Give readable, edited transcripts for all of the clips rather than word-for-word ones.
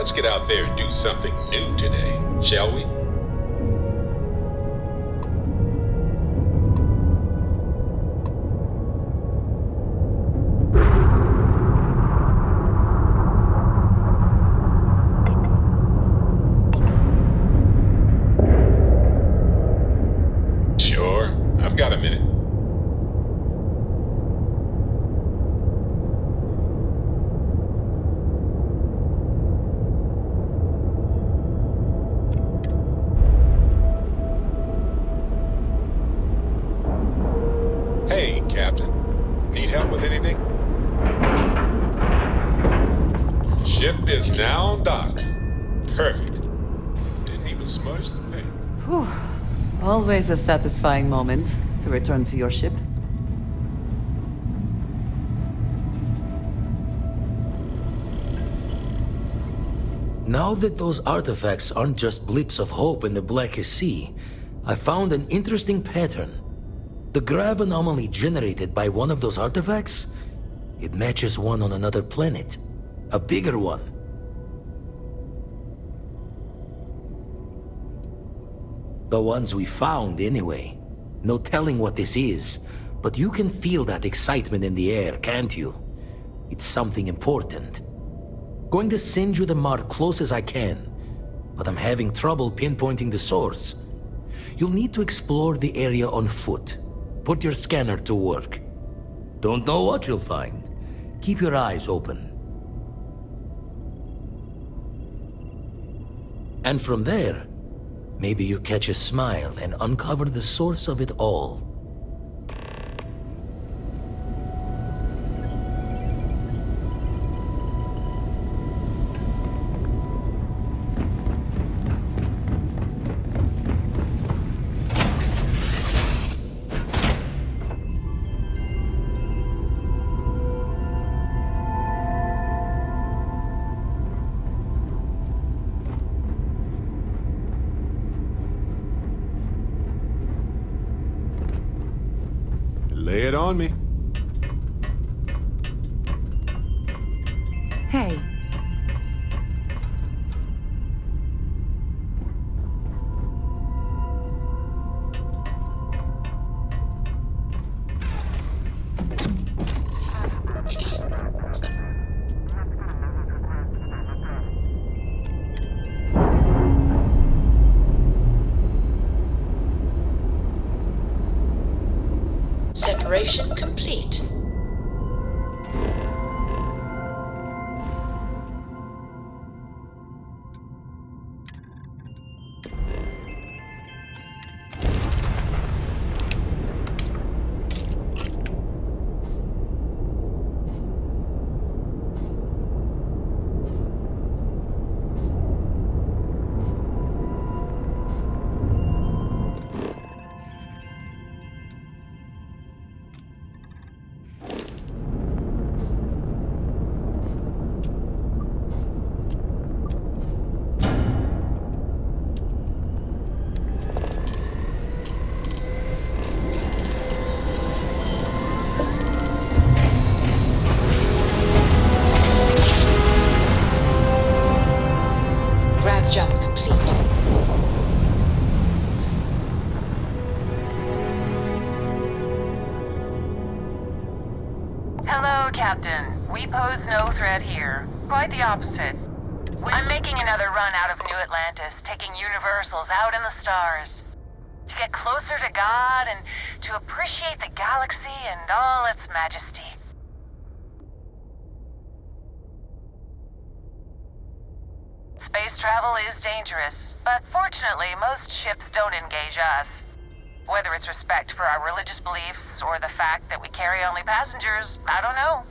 let's get out there and do something new today, shall we? Sure, I've got a minute. Hey, Captain. Need help with anything? Ship is now docked. Perfect. Didn't even smudge the paint. Whew. Always a satisfying moment to return to your ship. Now that those artifacts aren't just blips of hope in the blackest sea, I found an interesting pattern. The grav anomaly generated by one of those artifacts, it matches one on another planet. A bigger one. The ones we found, anyway. No telling what this is, but you can feel that excitement in the air, can't you? It's something important. Going to send you the mark close as I can, but I'm having trouble pinpointing the source. You'll need to explore the area on foot. Put your scanner to work. Don't know what you'll find. Keep your eyes open. And from there, maybe you catch a smile and uncover the source of it all. Lay it on me. Hey. Separation complete. Jump complete. Hello, Captain. We pose no threat here. Quite the opposite. I'm making another run out of New Atlantis, taking universals out in the stars. To get closer to God and to appreciate the galaxy and all its majesty. Space travel is dangerous, but fortunately, most ships don't engage us. Whether it's respect for our religious beliefs or the fact that we carry only passengers, I don't know.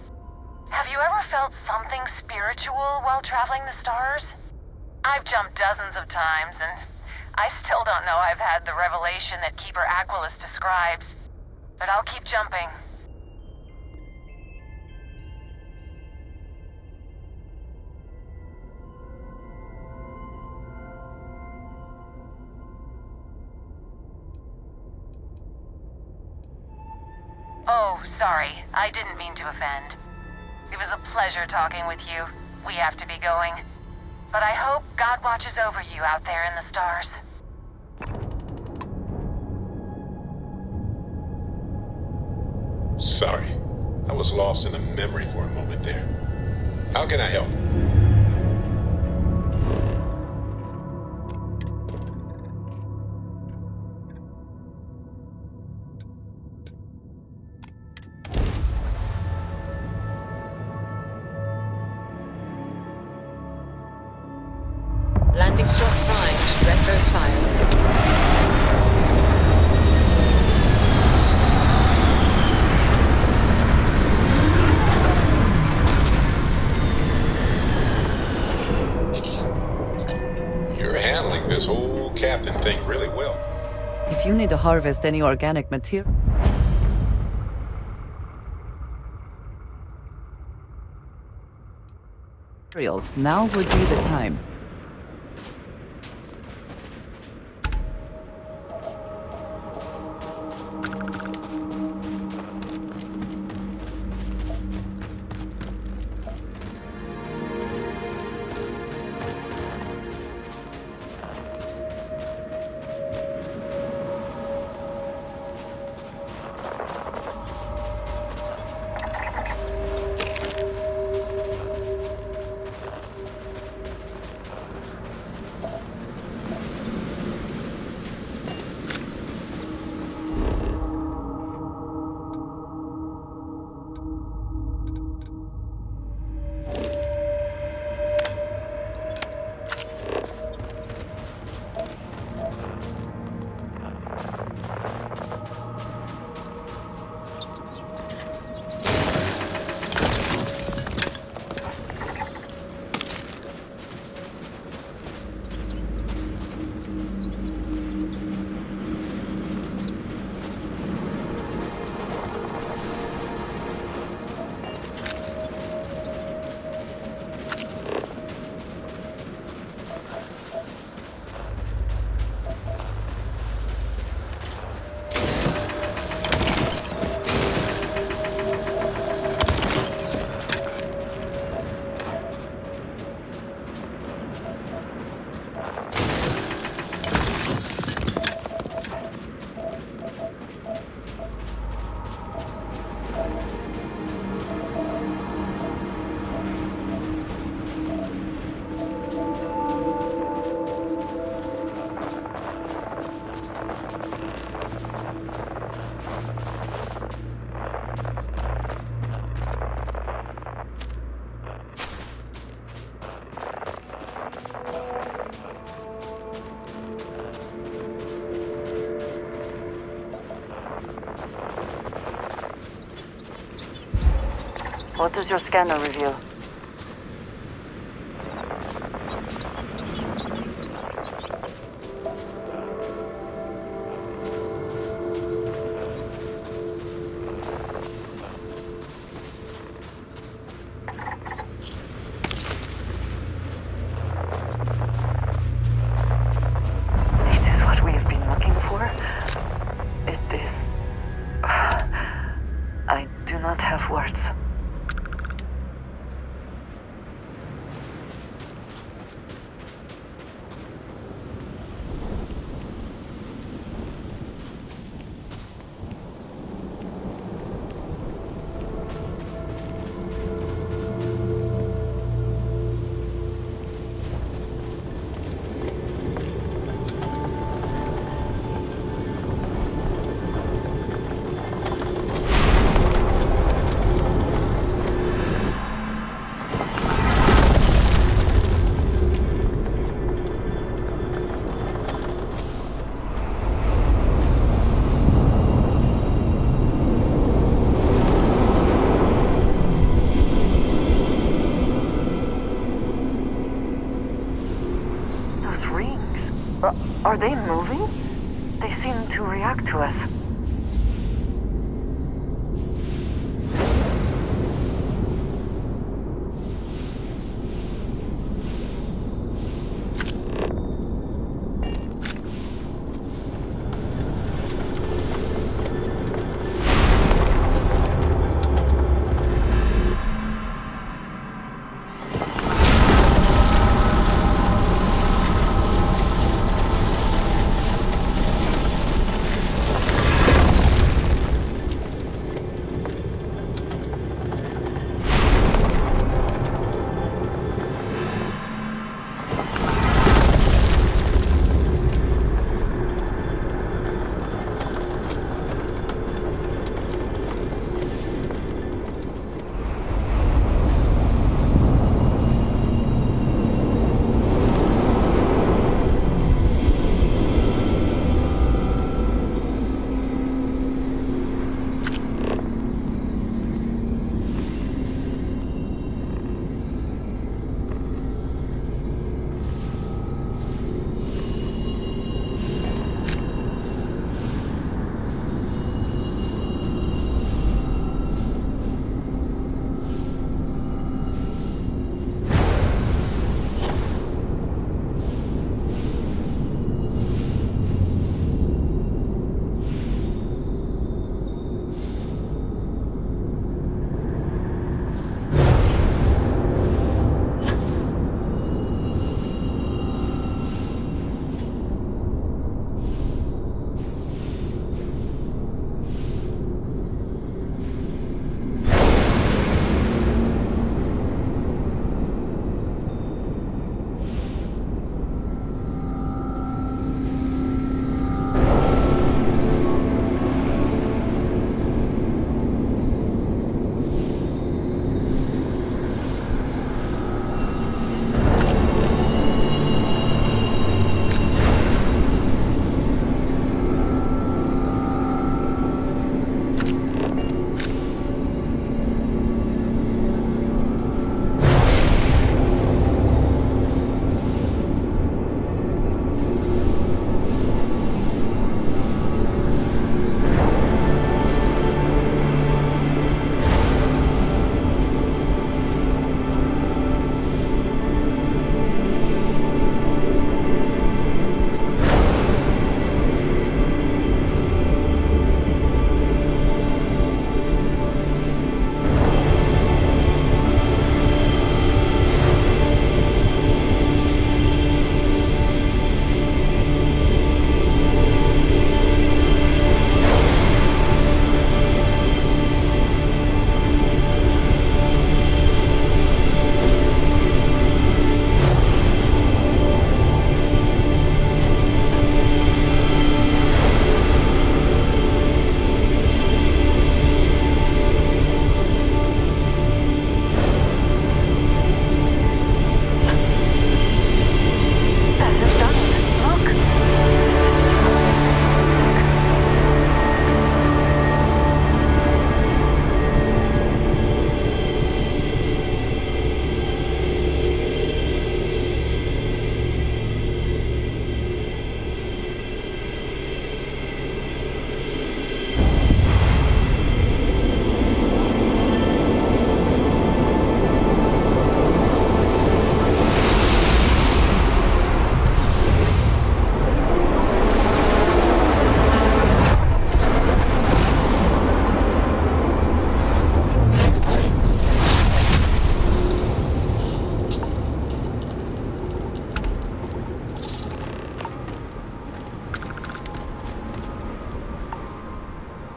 Have you ever felt something spiritual while traveling the stars? I've jumped dozens of times, and I still don't know I've had the revelation that Keeper Aquilus describes. But I'll keep jumping. Oh, sorry. I didn't mean to offend. It was a pleasure talking with you. We have to be going. But I hope God watches over you out there in the stars. Sorry, I was lost in a memory for a moment there. How can I help? Landing struts primed. Retros firing. You're handling this whole captain thing really well. If you need to harvest any organic materials, now would be the time. What does your scanner reveal? This is what we have been looking for? It is... I do not have words. Are they moving? They seem to react to us.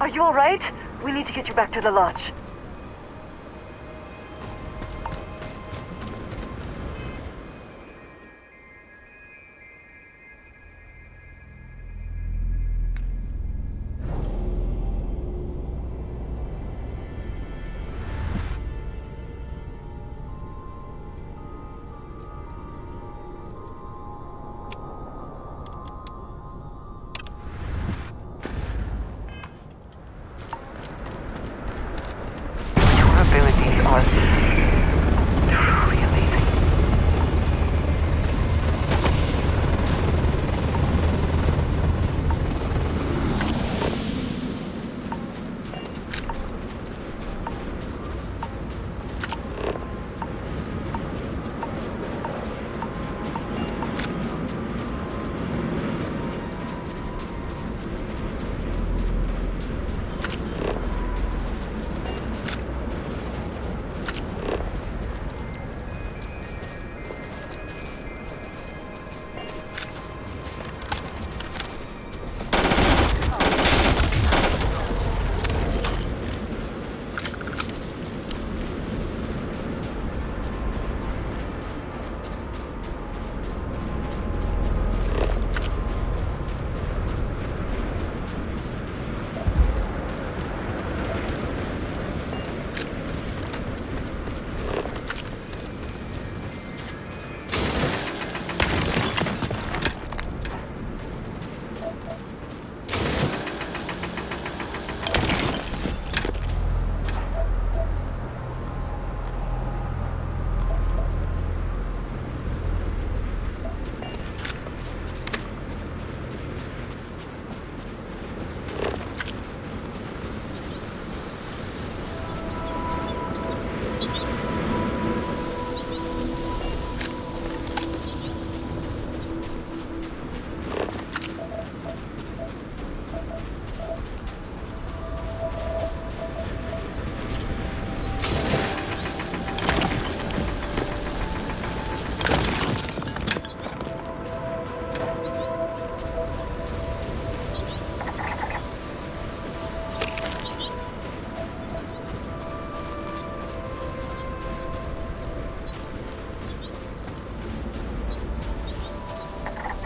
Are you alright? We need to get you back to the lodge. Abilities are truly amazing.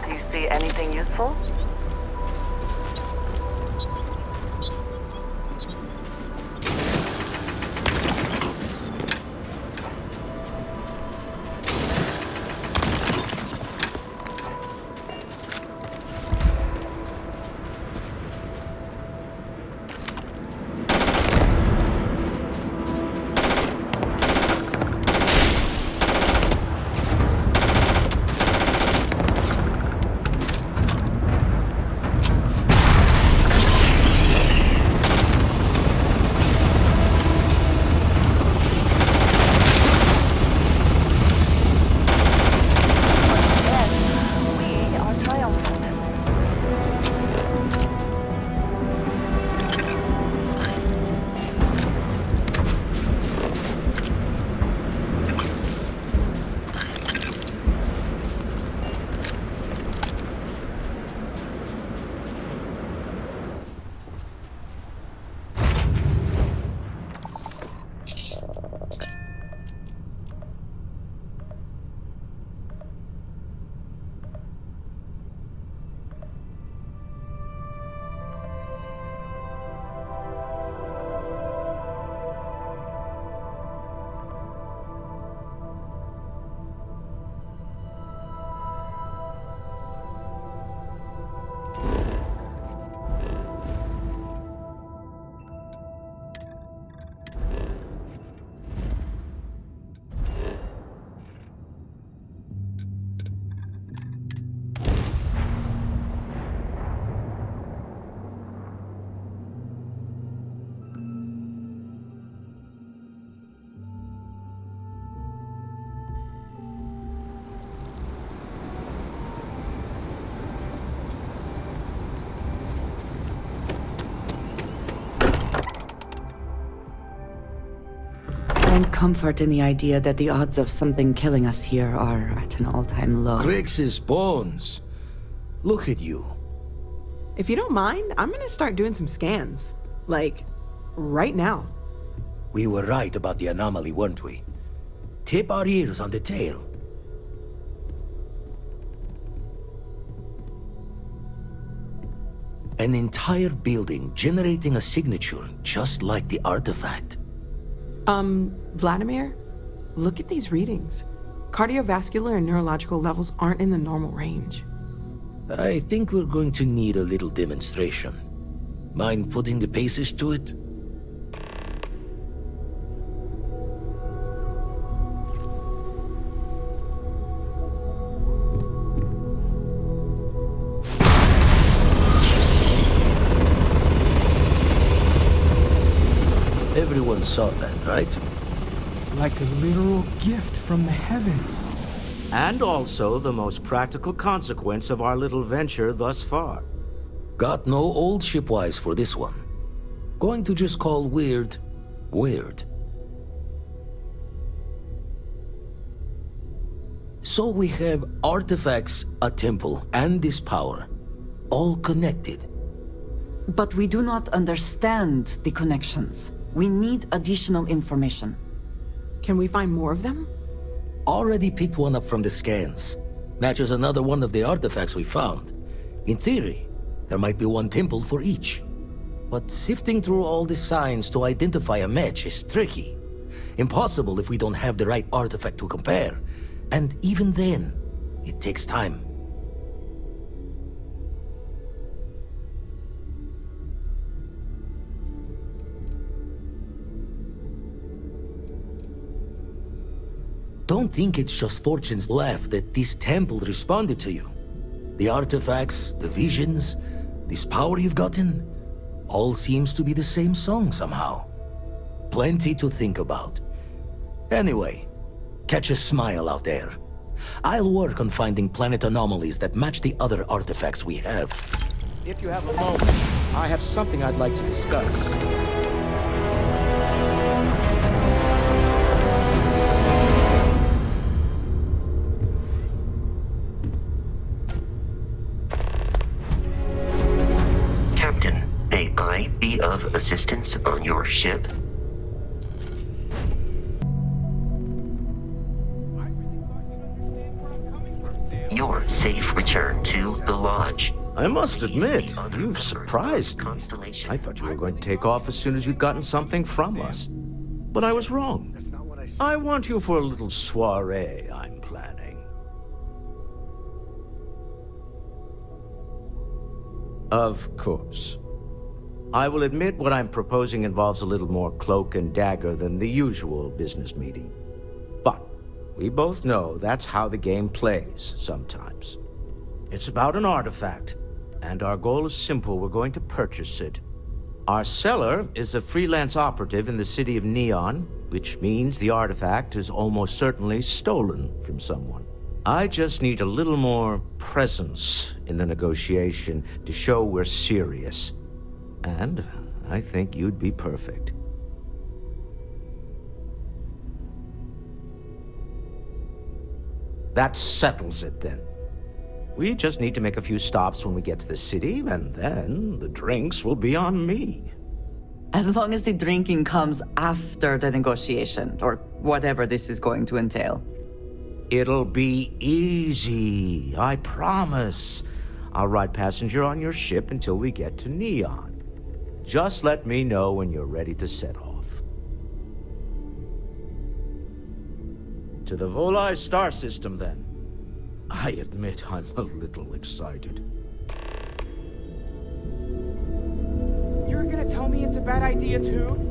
Do you see anything useful? We are triumphant. Find comfort in the idea that the odds of something killing us here are at an all-time low. Grix's bones. Look at you. If you don't mind, I'm gonna start doing some scans. Like, right now. We were right about the anomaly, weren't we? Tip our ears on the tail. An entire building generating a signature just like the artifact. Vladimir, look at these readings. Cardiovascular and neurological levels aren't in the normal range. I think we're going to need a little demonstration. Mind putting the paces to it? Everyone saw that, right? Like a literal gift from the heavens. And also the most practical consequence of our little venture thus far. Got no old shipwise for this one. Going to just call weird, weird. So we have artifacts, a temple, and this power. All connected. But we do not understand the connections. We need additional information. Can we find more of them? Already picked one up from the scans. Matches another one of the artifacts we found. In theory, there might be one temple for each. But sifting through all the signs to identify a match is tricky. Impossible if we don't have the right artifact to compare. And even then, it takes time. Don't think it's just Fortune's laugh that this temple responded to you. The artifacts, the visions, this power you've gotten, all seems to be the same song somehow. Plenty to think about. Anyway, catch a smile out there. I'll work on finding planet anomalies that match the other artifacts we have. If you have a moment, I have something I'd like to discuss. Captain, may I be of assistance on your ship? Your safe return to the Lodge. I must admit, you've surprised me. Constellation. I thought you were going to take off as soon as you'd gotten something from us. But I was wrong. I want you for a little soiree I'm planning. Of course. I will admit what I'm proposing involves a little more cloak and dagger than the usual business meeting. But we both know that's how the game plays sometimes. It's about an artifact, and our goal is simple. We're going to purchase it. Our seller is a freelance operative in the city of Neon, which means the artifact is almost certainly stolen from someone. I just need a little more presence in the negotiation to show we're serious. And I think you'd be perfect. That settles it then. We just need to make a few stops when we get to the city, and then the drinks will be on me. As long as the drinking comes after the negotiation, or whatever this is going to entail. It'll be easy, I promise. I'll ride passenger on your ship until we get to Neon. Just let me know when you're ready to set off. To the Volai star system, then. I admit I'm a little excited. You're gonna tell me it's a bad idea too?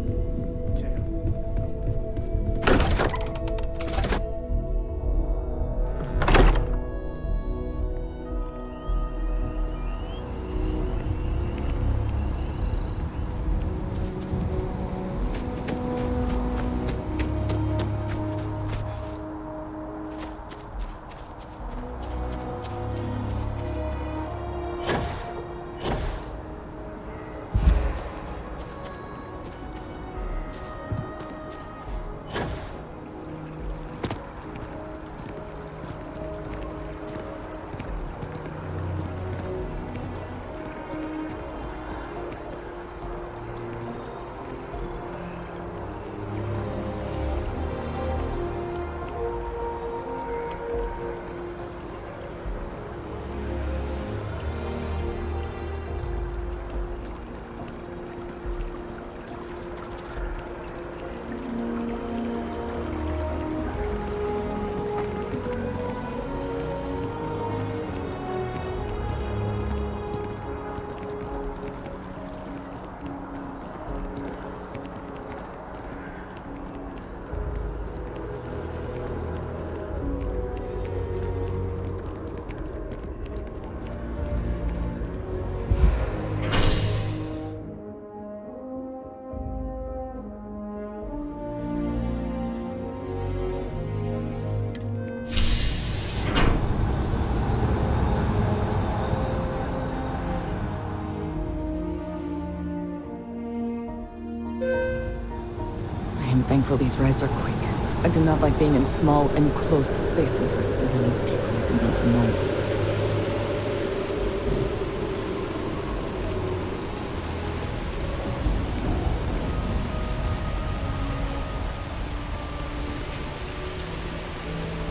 Thankful these rides are quick. I do not like being in small, enclosed spaces with many people I do not know.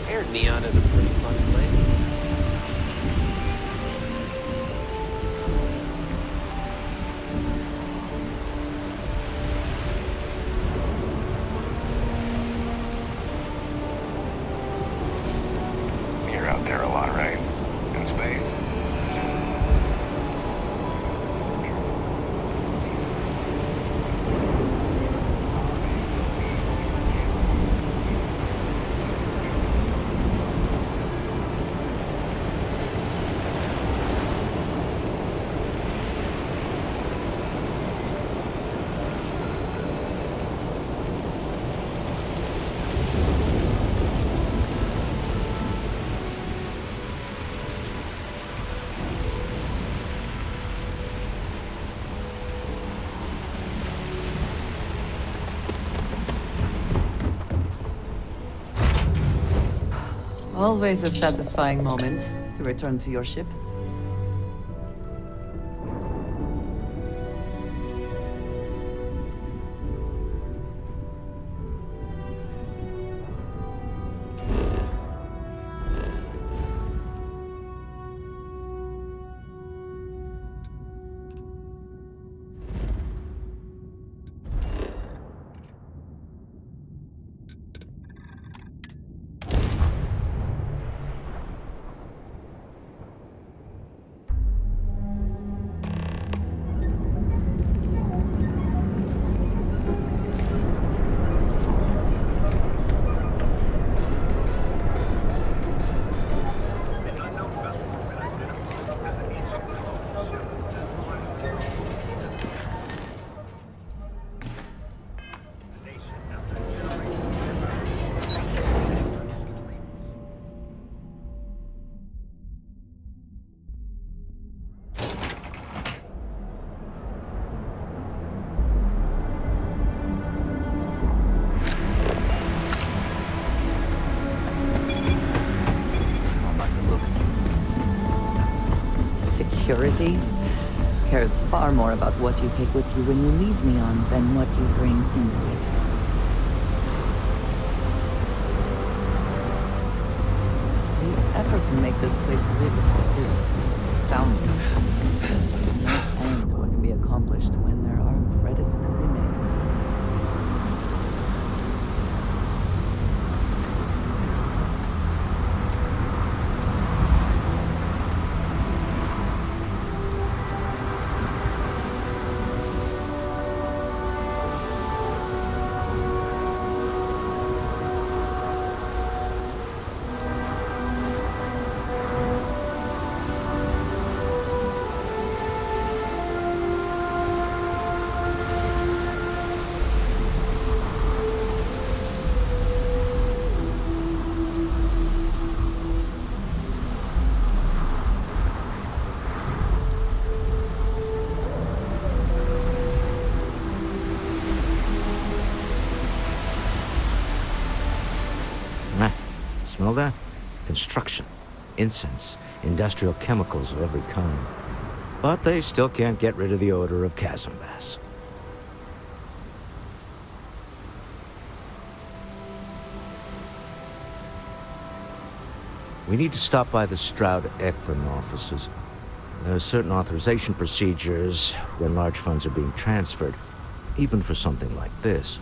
Air Neon is a pretty fun place. You're out there a lot, right? In space? Always a satisfying moment to return to your ship. Security cares far more about what you take with you when you leave Neon than what you bring into it. The effort to make this place livable is astounding. There's no end to what can be accomplished when there are credits to be made. Smell that? Construction, incense, industrial chemicals of every kind. But they still can't get rid of the odor of chasm bass. We need to stop by the Stroud-Ekman offices. There are certain authorization procedures when large funds are being transferred, even for something like this.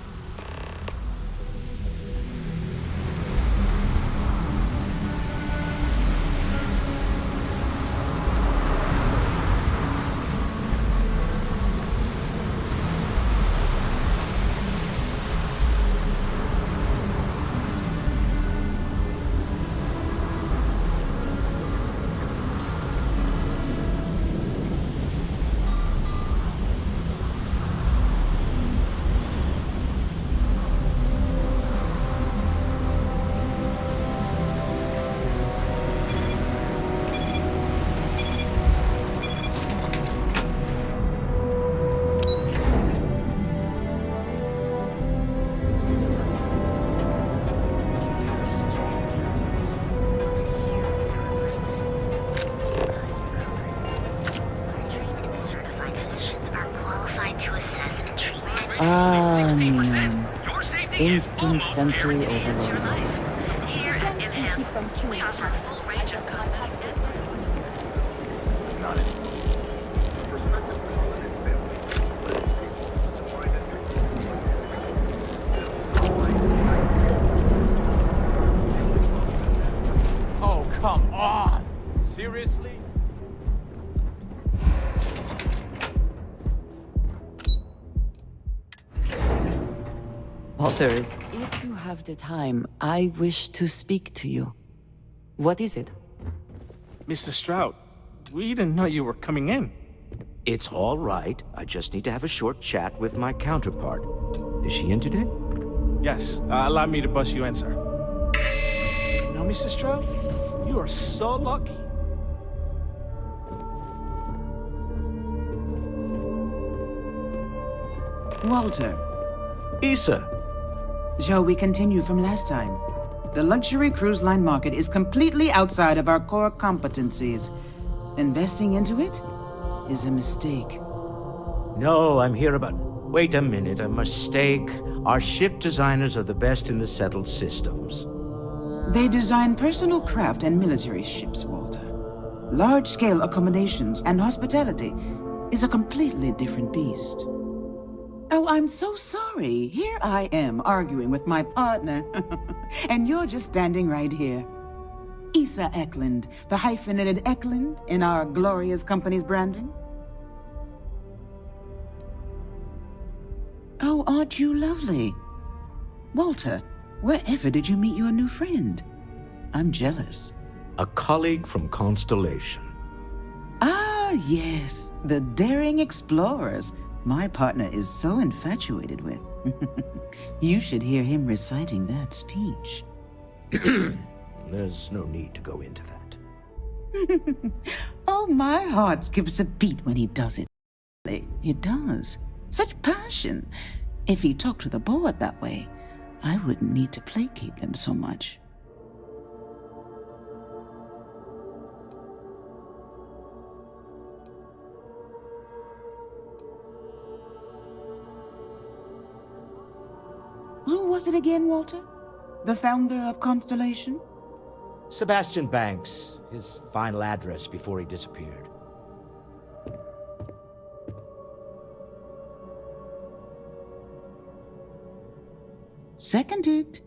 Neon. Instant sensory overload. Guns can keep from killing each other. I just might have Not it. Oh, come on! Seriously? Walters, if you have the time, I wish to speak to you. What is it? Mr. Stroud, we didn't know you were coming in. It's all right. I just need to have a short chat with my counterpart. Is she in today? Yes, allow me to bust you in, sir. You know, Mr. Stroud, you are so lucky. Walter. Issa. Shall we continue from last time? The luxury cruise line market is completely outside of our core competencies. Investing into it is a mistake. No, I'm here about... Wait a minute, a mistake. Our ship designers are the best in the settled systems. They design personal craft and military ships, Walter. Large-scale accommodations and hospitality is a completely different beast. Oh, I'm so sorry. Here I am arguing with my partner. And you're just standing right here. Issa Eklund, the hyphenated Eklund in our glorious company's branding. Oh, aren't you lovely? Walter, wherever did you meet your new friend? I'm jealous. A colleague from Constellation. Ah, yes, the daring explorers my partner is so infatuated with. You should hear him reciting that speech. There's no need to go into that. Oh, my heart skips a beat when he does it. It does. Such passion. If he talked to the board that way, I wouldn't need to placate them so much. Who was it again, Walter? The founder of Constellation? Sebastian Banks, his final address before he disappeared. Seconded.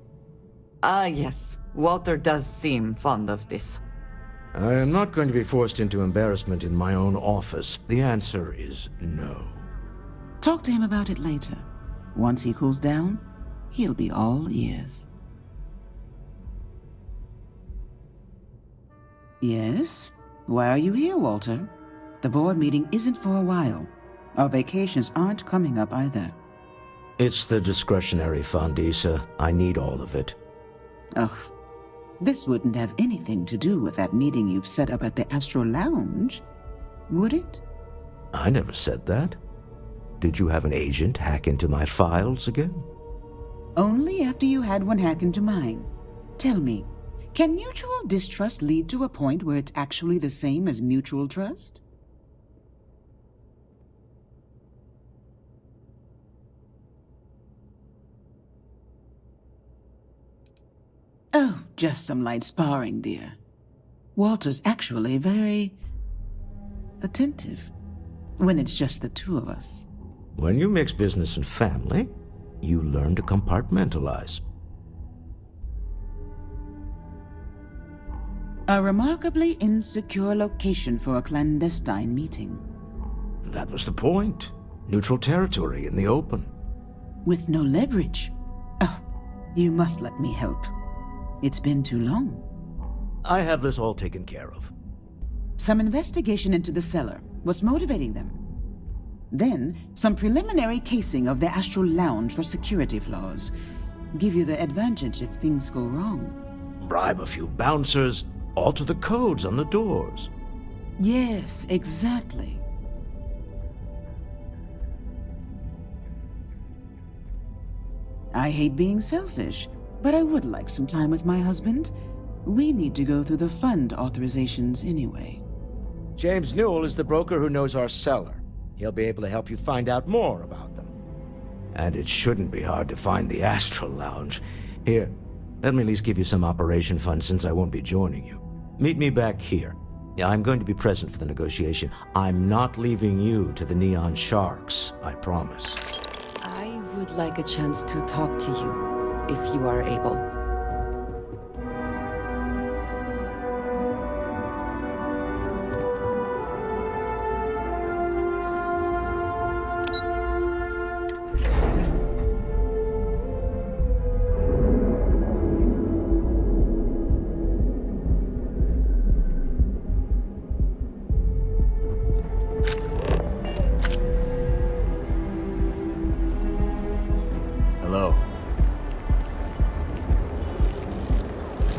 Ah, yes. Walter does seem fond of this. I am not going to be forced into embarrassment in my own office. The answer is no. Talk to him about it later. Once he cools down, he'll be all ears. Yes? Why are you here, Walter? The board meeting isn't for a while. Our vacations aren't coming up either. It's the discretionary fund, Issa. I need all of it. Oh, this wouldn't have anything to do with that meeting you've set up at the Astro Lounge, would it? I never said that. Did you have an agent hack into my files again? Only after you had one hack into mine. Tell me, can mutual distrust lead to a point where it's actually the same as mutual trust? Oh, just some light sparring, dear. Walter's actually very attentive when it's just the two of us. When you mix business and family, you learn to compartmentalize. A remarkably insecure location for a clandestine meeting. That was the point. Neutral territory in the open. With no leverage. Oh, you must let me help. It's been too long. I have this all taken care of. Some investigation into the seller. What's motivating them? Then, some preliminary casing of the Astral Lounge for security flaws. Give you the advantage if things go wrong. Bribe a few bouncers, alter the codes on the doors. Yes, exactly. I hate being selfish, but I would like some time with my husband. We need to go through the fund authorizations anyway. James Newell is the broker who knows our seller. He'll be able to help you find out more about them. And it shouldn't be hard to find the Astral Lounge. Here, let me at least give you some operation funds since I won't be joining you. Meet me back here. I'm going to be present for the negotiation. I'm not leaving you to the Neon Sharks, I promise. I would like a chance to talk to you, if you are able.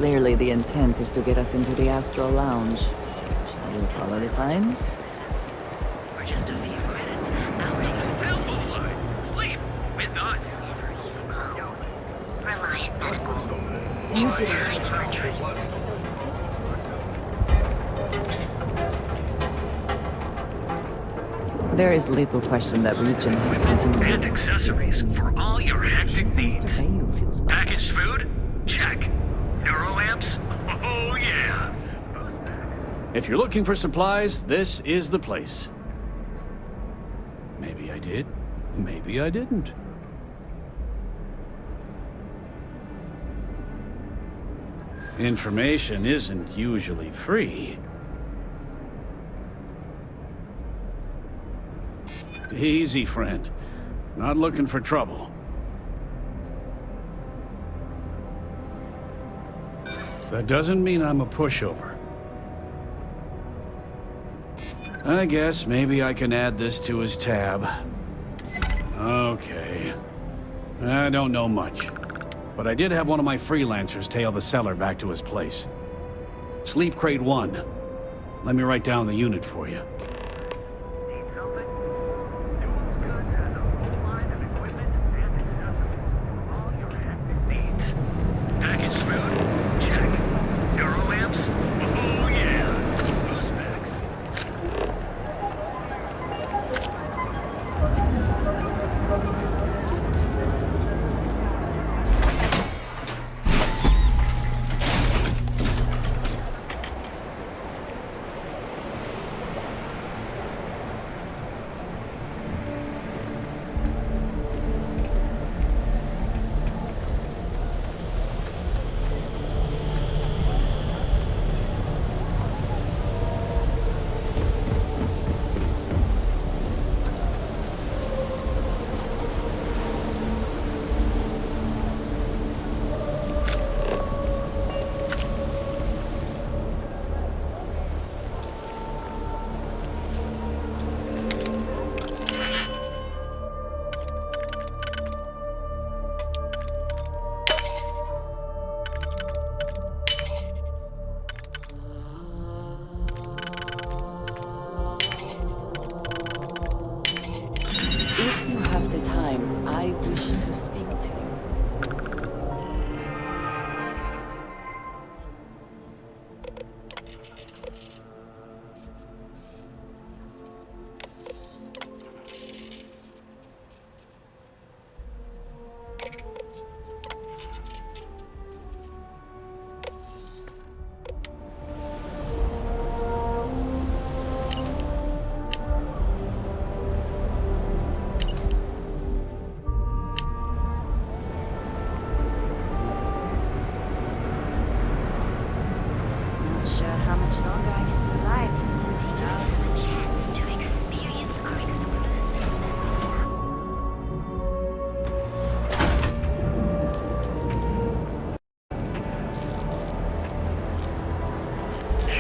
Clearly the intent is to get us into the Astral Lounge. Shall we follow the signs? For just a few credits, hours sleep with us. Reliant Medical. You didn't take this There is little question that Region has something And accessories for all your hectic needs. Packaged food? Check. Neuroamps? Oh yeah. If you're looking for supplies, this is the place. Maybe I did, maybe I didn't. Information isn't usually free. Easy, friend. Not looking for trouble. That doesn't mean I'm a pushover. I guess maybe I can add this to his tab. Okay. I don't know much, but I did have one of my freelancers tail the seller back to his place. Sleep Crate 1. Let me write down the unit for you.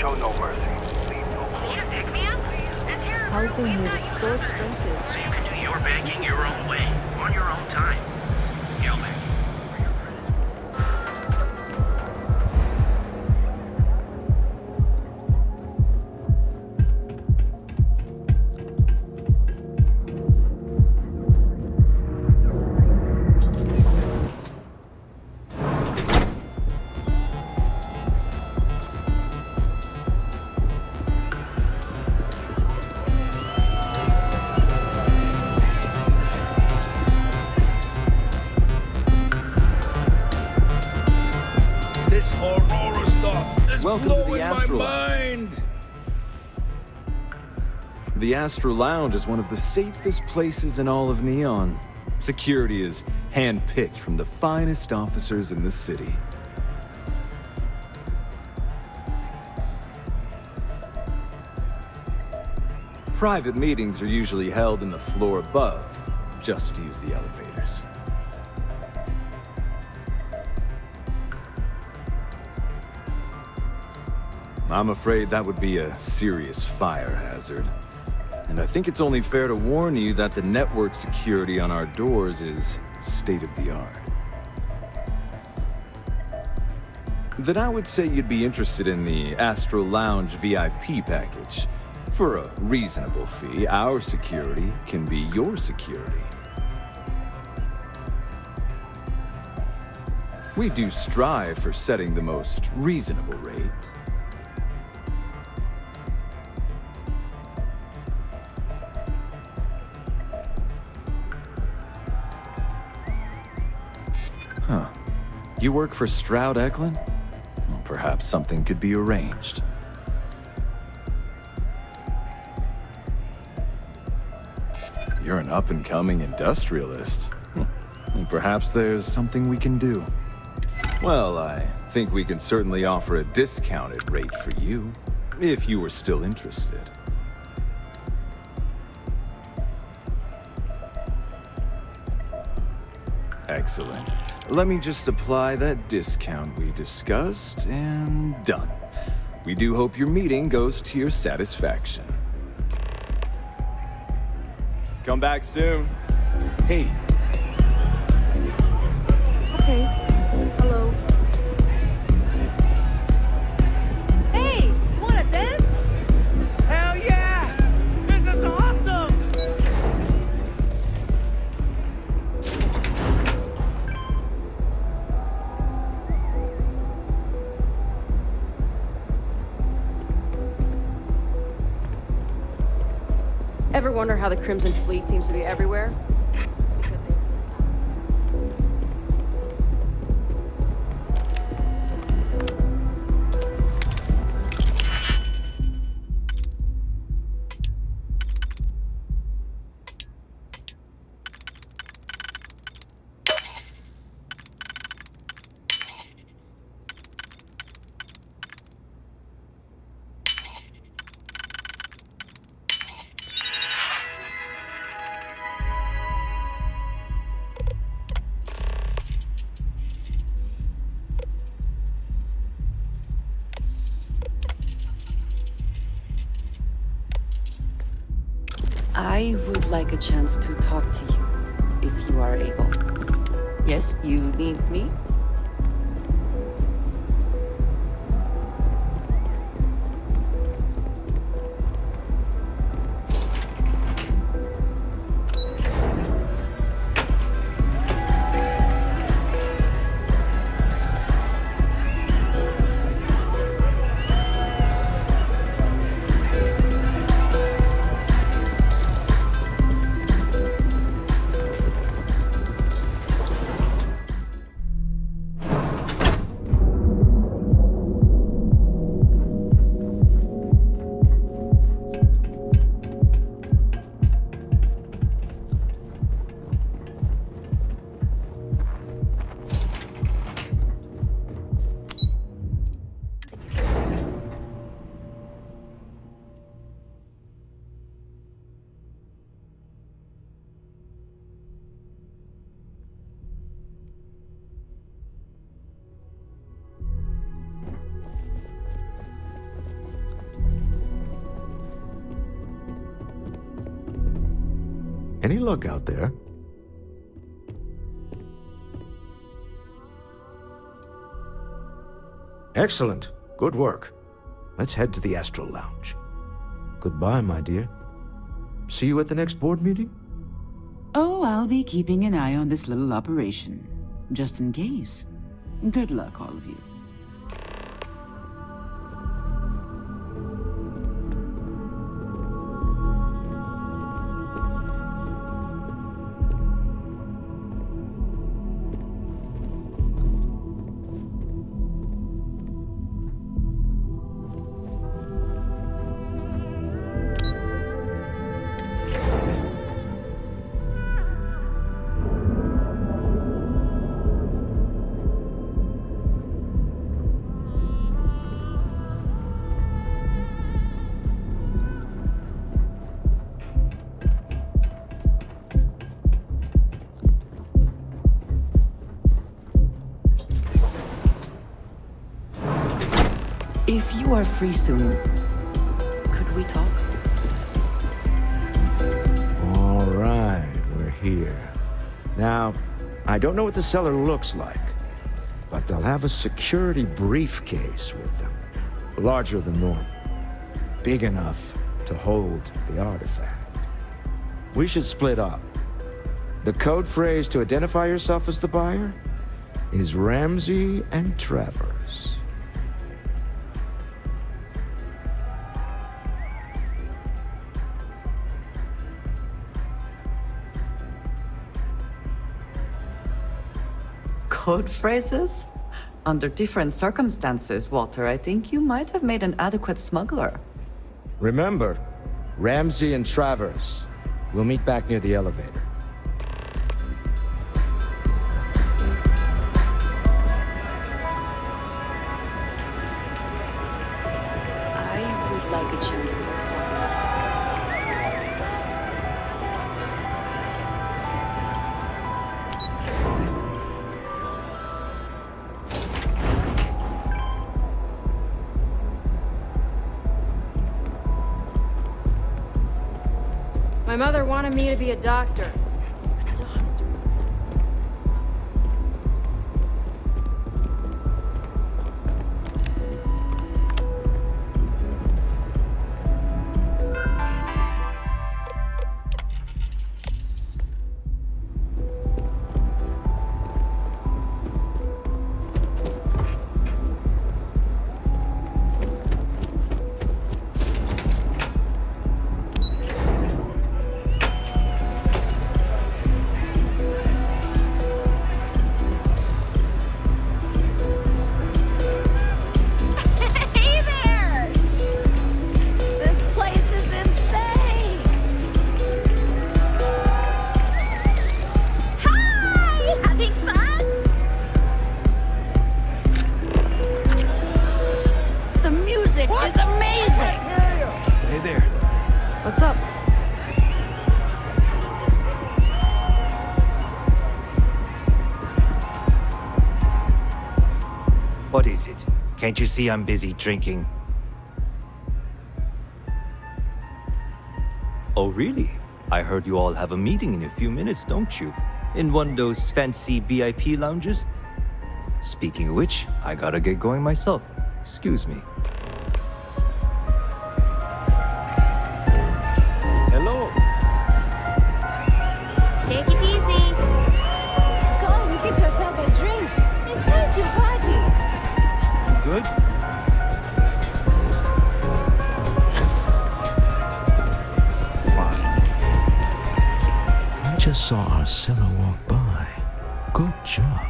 Show no mercy. Housing here is so expensive. So you can do your banking your own way, on your own time. Gilman. Welcome to the Astral Lounge. The Astral Lounge is one of the safest places in all of Neon. Security is hand-picked from the finest officers in the city. Private meetings are usually held in the floor above, just to use the elevators. I'm afraid that would be a serious fire hazard. And I think it's only fair to warn you that the network security on our doors is state-of-the-art. Then I would say you'd be interested in the Astral Lounge VIP package. For a reasonable fee, our security can be your security. We do strive for setting the most reasonable rate. Huh. You work for Stroud Eklund? Well, perhaps something could be arranged. You're an up-and-coming industrialist. Perhaps there's something we can do. Well, I think we can certainly offer a discounted rate for you, if you were still interested. Excellent. Let me just apply that discount we discussed, and done. We do hope your meeting goes to your satisfaction. Come back soon. Hey. Okay. Hello. Hey, you wanna dance? Hell yeah! This is awesome! Ever wonder how the Crimson Fleet seems to be everywhere? It's because they... I would like a chance to talk to you, if you are able. Yes, you need me? Any luck out there? Excellent. Good work. Let's head to the Astral Lounge. Goodbye, my dear. See you at the next board meeting? Oh, I'll be keeping an eye on this little operation, just in case. Good luck, all of you. If you are free soon, could we talk? All right, we're here. Now, I don't know what the cellar looks like, but they'll have a security briefcase with them. Larger than normal. Big enough to hold the artifact. We should split up. The code phrase to identify yourself as the buyer is Ramsey and Travers. Code phrases? Under different circumstances, Walter, I think you might have made an adequate smuggler. Remember, Ramsey and Travers. We'll meet back near the elevator. I would like a chance to talk to you. My mother wanted me to be a doctor. What is it? Can't you see I'm busy drinking? Oh, really? I heard you all have a meeting in a few minutes, don't you? In one of those fancy VIP lounges? Speaking of which, I gotta get going myself. Excuse me. Hello. Take it easy. Go and get yourself a drink. It's time to party. You good? Fine. I just saw Arcella walk by. Good job.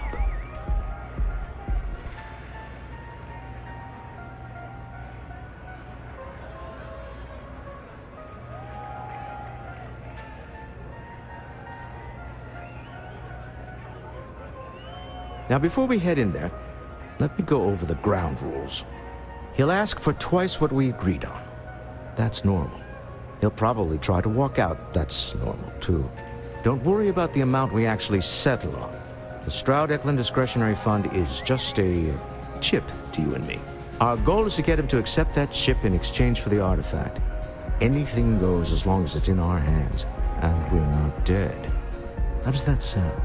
Now, before we head in there, let me go over the ground rules. He'll ask for twice what we agreed on. That's normal. He'll probably try to walk out. That's normal, too. Don't worry about the amount we actually settle on. The Stroud-Eklund Discretionary Fund is just a chip to you and me. Our goal is to get him to accept that chip in exchange for the artifact. Anything goes as long as it's in our hands, and we're not dead. How does that sound?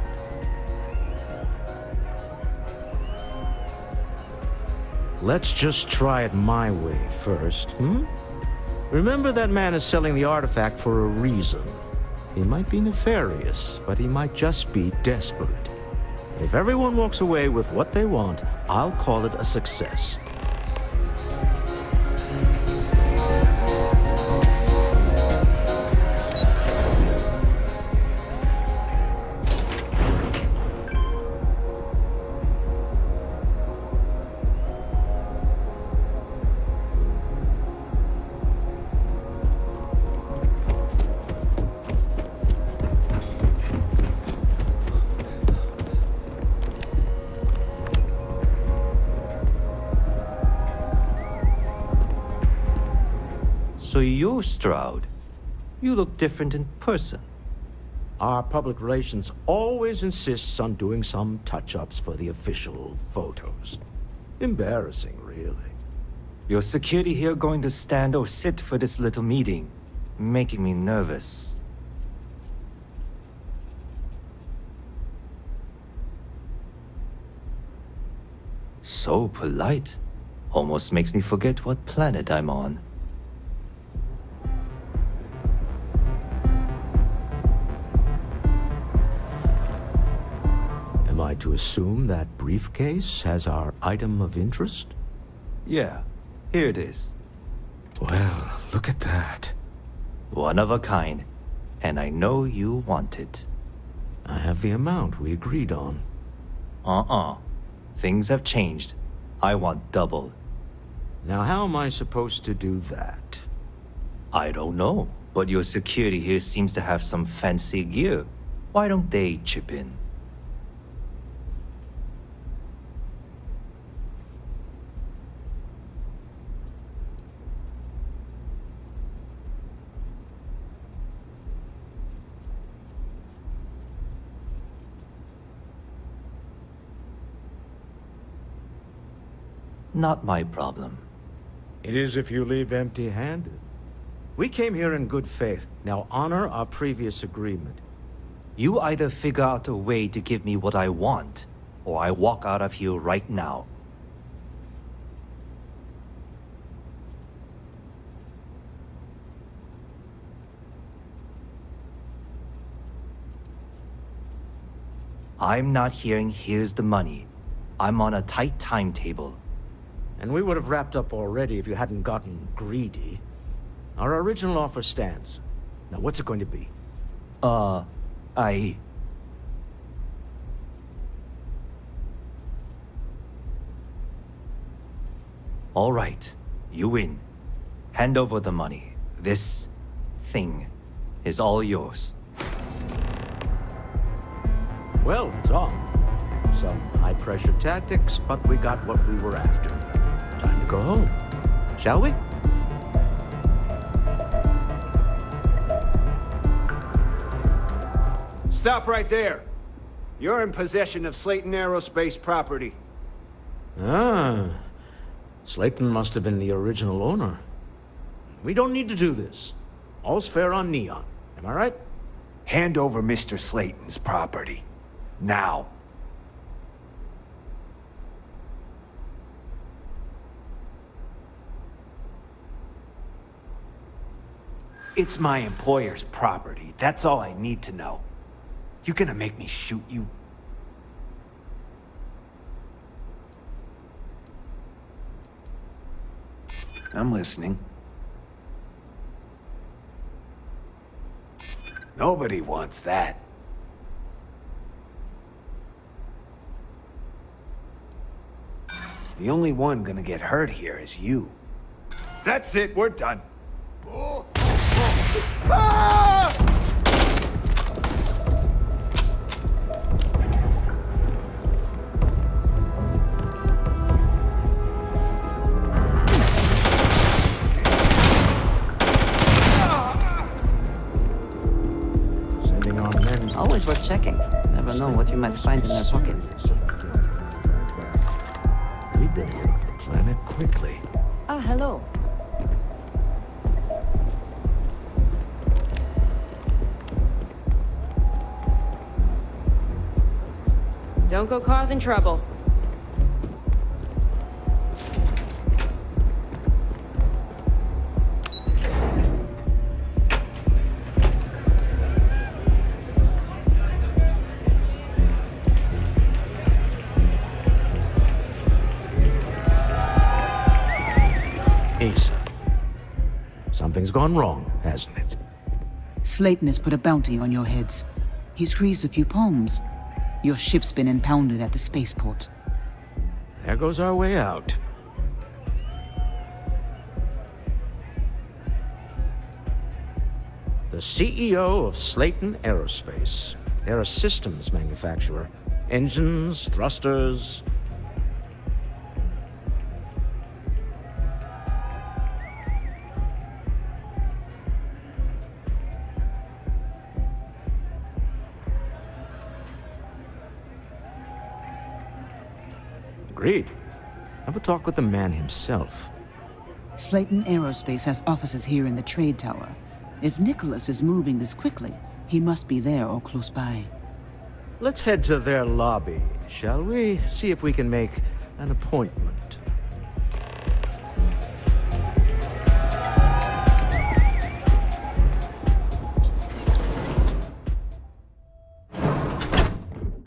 Let's just try it my way first, Remember, that man is selling the artifact for a reason. He might be nefarious, but he might just be desperate. If everyone walks away with what they want, I'll call it a success. So you're Stroud. You look different in person. Our public relations always insists on doing some touch-ups for the official photos. Embarrassing, really. Your security here going to stand or sit for this little meeting, making me nervous. So polite. Almost makes me forget what planet I'm on. Am I to assume that briefcase has our item of interest? Yeah, here it is. Well, look at that. One of a kind, and I know you want it. I have the amount we agreed on. Things have changed. I want double. Now how am I supposed to do that? I don't know, but your security here seems to have some fancy gear. Why don't they chip in? Not my problem. It is if you leave empty-handed. We came here in good faith. Now honor our previous agreement. You either figure out a way to give me what I want, or I walk out of here right now. I'm not hearing here's the money. I'm on a tight timetable. And we would have wrapped up already if you hadn't gotten greedy. Our original offer stands. Now what's it going to be? All right, you win. Hand over the money. This thing is all yours. Well, Tom. Some high-pressure tactics, but we got what we were after. Time to go home, shall we? Stop right there. You're in possession of Slayton Aerospace property. Ah. Slayton must have been the original owner. We don't need to do this. All's fair on Neon. Am I right? Hand over Mr. Slayton's property. Now. It's my employer's property. That's all I need to know. You gonna make me shoot you? I'm listening. Nobody wants that. The only one gonna get hurt here is you. That's it, we're done. Ah! Sending on men. Always worth checking. Never know what you might find in their pockets. We've been here off the planet quickly. Ah, hello. Don't go causing trouble. Asa. Something's gone wrong, hasn't it? Slayton has put a bounty on your heads. He's greased a few palms. Your ship's been impounded at the spaceport. There goes our way out. The CEO of Slayton Aerospace. They're a systems manufacturer. Engines, thrusters. Agreed. Have a talk with the man himself. Slayton Aerospace has offices here in the trade tower. If Nicholas is moving this quickly, he must be there or close by. Let's head to their lobby, shall we? See if we can make an appointment.